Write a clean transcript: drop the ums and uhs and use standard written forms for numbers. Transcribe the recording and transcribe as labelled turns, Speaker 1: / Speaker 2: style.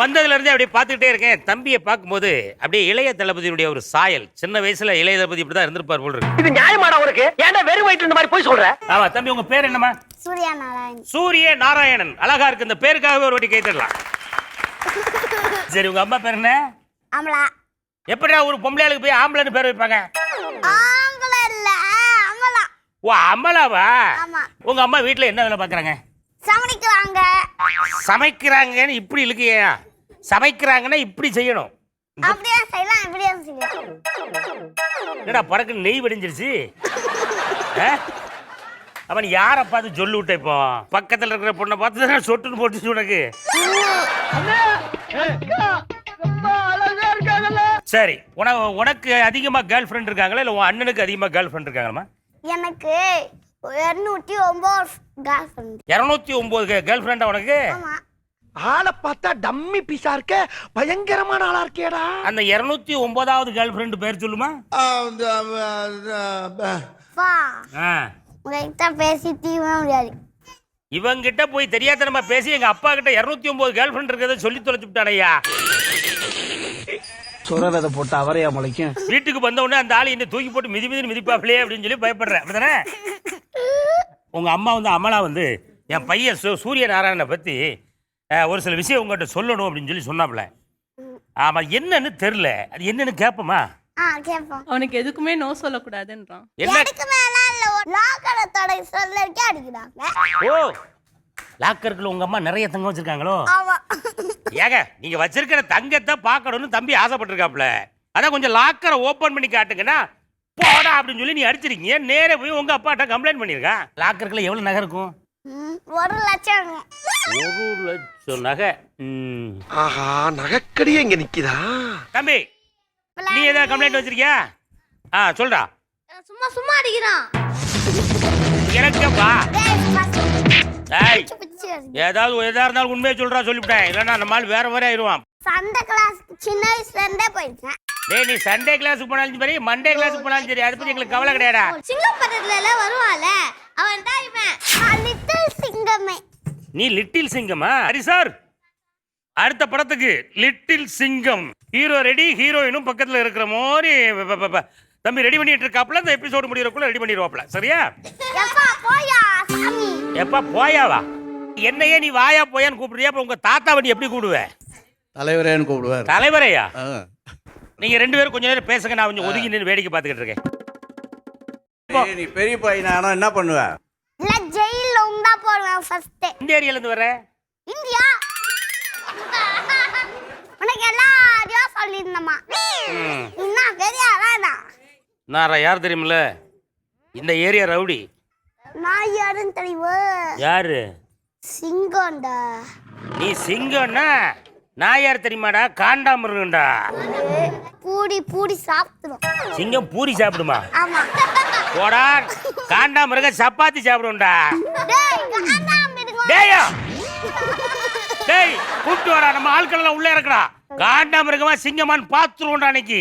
Speaker 1: வந்ததுல இருந்தே அப்படியே பார்த்துக்கிட்டே இருக்கேன். தம்பியை பார்க்கும்போது அப்படியே இளைய தளபதியுடைய ஒரு சாயல். சின்ன வயசுல இளைய தளபதி இப்படிதான் இருந்திருப்பார் போல இருக்கு.
Speaker 2: இது நியாயமாடா உனக்கு? ஏன்டா வெறும் வயிற்று இந்த மாதிரி போய் சொல்ற?
Speaker 1: ஆமா தம்பி, உங்க பேர் என்னமா?
Speaker 3: சூர்யா நாராயணன்.
Speaker 1: சூரிய நாராயணன். அழகா இருக்கு. இந்த பேருக்காகவே ஒரு வாட்டி கை தட்டலாம். சரி, உங்க அம்மா பேர் என்ன?
Speaker 3: அமலா.
Speaker 1: எப்படிடா ஒரு பொம்பளையாளுக்கு போய் ஆம்பளைன்னு பேர் வைப்பாங்க?
Speaker 3: ஆம்பளை இல்ல, அமலா.
Speaker 1: ஓ, அமலாவா?
Speaker 3: ஆமா.
Speaker 1: உங்க அம்மா வீட்டுல என்ன வேலை பாக்குறாங்க?
Speaker 3: சமைக்கிறாங்க.
Speaker 1: சமைக்கிறாங்கன்னு இப்படி இழுக்கியா? சமைக்கிறாங்கன்னா இப்படி செய்யணும்.
Speaker 3: அப்படியே செய்யலாம், இப்படியே செய்யலாம்.
Speaker 1: என்னடா பறக்கு நெய் வடிஞ்சிருச்சு? அவன் யாரை பார்த்து சொல்லு விட்ட? இப்போ பக்கத்துல இருக்கிற பொண்ணை பார்த்து சொட்டுன்னு போட்டுச்சு உனக்கு. சரி, உனக்கு அதிகமா கேர்ள் ஃப்ரெண்ட் இருக்காங்களா இல்ல உன் அண்ணனுக்கு அதிகமா கேர்ள் ஃப்ரெண்ட் இருக்காங்களா?
Speaker 3: எனக்கு 209 கேர்ள் ஃப்ரெண்ட்.
Speaker 1: 209 கேர்ள் ஃப்ரெண்டா உனக்கு?
Speaker 3: ஆமா.
Speaker 2: ஆளை பார்த்தா டம்மி பீஸா இருக்க, பயங்கரமான ஆளா இருக்கேடா.
Speaker 1: அந்த 209வது கேர்ள் ஃப்ரெண்ட் பேர் சொல்லுமா?
Speaker 3: பா, உங்ககிட்ட பேசி தீவன முடியாது.
Speaker 1: இவங்கிட்ட போய் தெரியாதனமா பேசி எங்க அப்பா கிட்ட 209 கேர்ள் ஃப்ரெண்ட் இருக்கிறத சொல்லி தொலைச்சு விட்டானையா.
Speaker 2: சுரவதை போட்டு அவரையா முளைக்கும்.
Speaker 1: வீட்டுக்கு வந்த உடனே அந்த ஆளு என்ன தூக்கி போட்டு மிதிப்பாப்லையே அப்படின்னு சொல்லி பயப்படுறேன். அப்படிதானே? உங்க அம்மா வந்து அமலா வந்து என் பையன் சூரிய நாராயணனை பத்தி ஒரு சில விஷயம் உங்ககிட்ட சொல்லணும் அப்படின்னு சொல்லி சொன்னாப்ல. ஆமா, என்னன்னு தெரியல. அது என்னன்னு கேப்பமா?
Speaker 3: கேப்போம்.
Speaker 4: அவனுக்கு எதுக்குமே நோ சொல்லக்கூடாதுன்றான்.
Speaker 3: எதுக்கு மேல இல்ல, லாக்கரை தடை சொல்லி அடிக்கிறாங்க.
Speaker 1: ஓ, லாக்கருக்குள்ள உங்க அம்மா நிறைய தங்கம் வச்சிருக்காங்களோ?
Speaker 3: ஆமா.
Speaker 1: ஏங்க, நீங்க வச்சிருக்கிற தங்கத்தை பார்க்கணும்னு தம்பி ஆசைப்பட்டிருக்காப்ல. அதான் கொஞ்சம் லாக்கரை ஓபன் பண்ணி காட்டுங்கன்னா போடா அப்படின்னு சொல்லி நீ அடிச்சிருக்கீங்க. நேரே போய் உங்க அப்பாட்ட கம்ப்ளைண்ட் பண்ணிருக்கா. லாக்கருக்குள்ள எவ்வளவு நகை இருக்கும்?
Speaker 3: 1 லட்சம்.
Speaker 1: 1 லட்சம் நகை.
Speaker 2: ஆஹா, நகைக்கடியே இங்க நிக்குதா?
Speaker 1: தம்பி, நீ ஏதாவது கம்ப்ளைண்ட் வச்சிருக்கியா? சொல்றா.
Speaker 3: சும்மா சும்மா அடிக்கிறான்.
Speaker 1: எனக்குப்பா ஏதாவது எதா இருந்தாலும் உண்மையை சொல்றா, சொல்லிவிட்டேன். இல்லைன்னா நம்மளால வேற வேற ஆயிடுவான்.
Speaker 3: சண்டே கிளாஸ் சின்ன வயசுல இருந்தே போயிருக்கேன்.
Speaker 1: டேய், நீ சண்டே கிளாஸுக்கு போனாலும் சரி, மண்டே கிளாஸுக்கு போனாலும் சரி, அதை பத்தி எங்களுக்கு கவலை கிடையாடா.
Speaker 3: சிங்கப்பட்டத்துல எல்லாம் வருவான்ல, அவன் தான் இவன். லிட்டில் சிங்கமே.
Speaker 1: நீ லிட்டில் சிங்கமா? சரி சார், அடுத்த படத்துக்கு லிட்டில் சிங்கம் ஹீரோ ரெடி, ஹீரோயினும் பக்கத்துல இருக்கிற மாதிரி தம்பி ரெடி பண்ணிட்டு இருக்காப்ல. இந்த எபிசோடு முடியறதுக்குள்ள ரெடி பண்ணிடுவாப்ல. சரியா?
Speaker 3: எப்பா போயா சாமி.
Speaker 1: எப்பா போயாவா? என்னையே நீ வாயா போயான்னு கூப்பிடுறியா? அப்ப உங்க தாத்தாவை நீ எப்படி கூப்பிடுவ?
Speaker 5: தலைவரேன்னு கூப்பிடுவார்.
Speaker 1: தலைவரையா? நீங்க 2 பேரும் கொஞ்ச நேரம் பேசுங்க, நான் கொஞ்சம் ஒதுங்கி நின்று வேடிக்கை பார்த்துக்கிட்டு இருக்கேன்.
Speaker 5: நீ பெரிய பையனா என்ன பண்ணுவ?
Speaker 3: இல்ல ஜெயில்ல உண்டா போடுவேன் ஃபர்ஸ்ட்.
Speaker 1: இந்த ஏரியால இருந்து வர?
Speaker 3: இந்தியா. உனக்கு எல்லாரையும் சொல்லிருந்தமா. என்ன பெரிய ஆளாடா?
Speaker 1: நான் யார் தெரியுமில்ல? இந்த ஏரியா ரவுடி.
Speaker 3: நான் யாருன்னு தெரியுமா?
Speaker 1: யாரு?
Speaker 3: சிங்கம்டா.
Speaker 1: நீ சிங்கம்னா நான் யார் தெரியுமாடா? காண்டாமிருகம்டா.
Speaker 3: பூடி பூடி சாப்பிடுவோம்.
Speaker 1: சிங்கம் பூரி சாப்பிடுமா?
Speaker 3: ஆமா.
Speaker 1: போடா, காண்டாமிருகம் சப்பாத்தி சாப்பிடும்டா.
Speaker 3: டேய் காண்டாமிருகம்.
Speaker 1: டேய் டேய், கூப்பிட்டு வாடா, நம்ம ஆட்கள் எல்லாம் உள்ள இறக்குடா. காண்டாமிருகமா சிங்கமான்னு பாத்துருவோம்டா அன்னைக்கு.